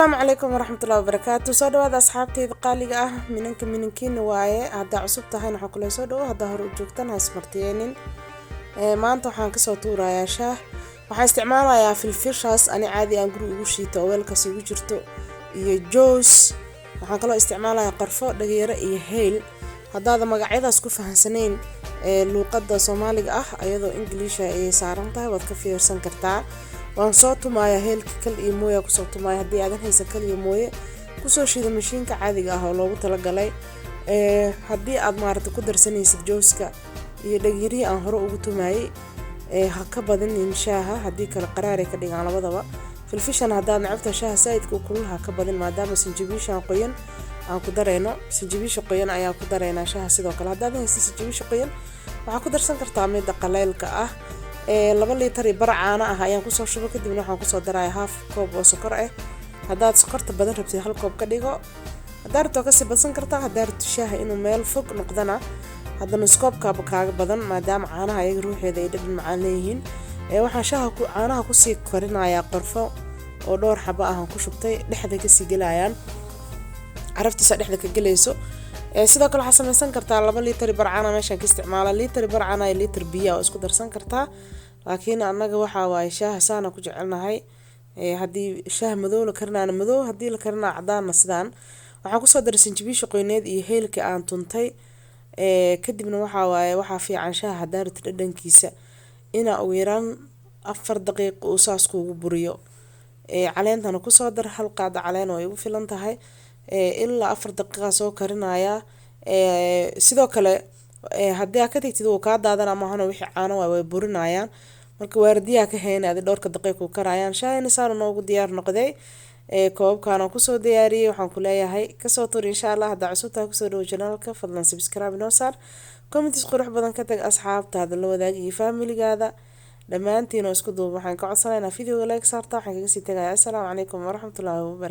السلام عليكم ورحمة الله وبركاته. سو dhawaada asxaabtayda qaaliga ah minankiina waaye hadda cusub tahay waxa kula soo dhawo hadda hor u joogtan ha ismartiyeenin maanta waxaan ka soo tuurayaa shaah waxaan isticmaalayaa filfishaas ani caadi aan guri ugu shiito oo weelkaas ugu jirto iyo juice waxaan kaloo isticmaalayaa qarfo dhageero iyo heel haddaad magacyadaas ku fahansaneen luqadda Soomaaliga ah ayadoo English ay saaran tahay waad ka fiirsan kartaa waan soo tumaaya heelka kal iyo mooya ku soo tumaaya hadii aad haysan kal iyo mooye ku soo shiida mashiinka caadiga ah oo loogu tala galay hadii aad maarta ku darsanaysid jooska iyo dhagiiri aan hore ugu tumaayay ha ka badan shaaha hadii kala qaraar ay ka dhigaan labadaba filfishan haddaad nacabta shaaha saayidka kululaha ka badan maadaama sinjibiisha qoyan aan ku dareyno sinjibiisha qoyan ayaa ku dareynaa shaaha sidoo kale haddaad haysan sinjibiisha qoyan waxa ku darsan kartaa mid qaleelka ah 2 litir barcaana ah ayaan ku soo shubo kadibna waxaan ku soo darayaa half koob oo sokor ah haddaad sokorta badan rabtid hal koob ka dhigo haddaad rabto ka sii badsan kartaa haddaad rabto shaaha inuu meel fog noqdana haddana iskoobka kaaga badan maadaama caanaha ay ruuxeeda ay dhadhan macaan leeyihiin waxaan shaaha ku caanaha ku sii korinayaa qarfo oo dhowr xabo ah ku shubtay dhexda ka sii galayaan caraftiisa dhexda ka galayso sidoo kale waxaad samaysan kartaa 2 litir barcaana meeshan ka isticmaala litir barcaana iyo litir biyo oo isku darsan kartaa laakiin anaga waxa waay shaaha saana ku jecelnahay hadii shaah madow la karinaana madow hadii la karinaana cadaan sidaan waxaan ku soo daray sinjibiisha qoyneed iyo heelka aan tuntay kadibna waxa fiican shaaha daarta dhadhankiisa ina ugu yaraan 4 daqiiqo oo saas kuugu buriyo caleentana ku soo dar hal qaad caleen oo igu filan tahay ilaa 4 daqiiqo soo karinaya sidoo kale hadii aad ka tagtid oo ka daadana ma ahana wixii caano way burinayaan marka waardiyaha ka heenaad dhowrka daqiiqo karayaan shaayna saaran ugu diyaar noqday koobkaan ku soo diyaariyay waxaan ku leeyahay ka soo tur insha Allah hadda cusubta ku soo dhaw channelka fadlan subscribe noo saar comments qurux badan ka tag asxaabtaada la wadaag iyo familigaada dhamaantiin oo isku duub waxaan ka codsanaynaa video like saarta waxaan kaga sii tagayaa assalaamu calaykum waraxmatullaahi wabarakatuh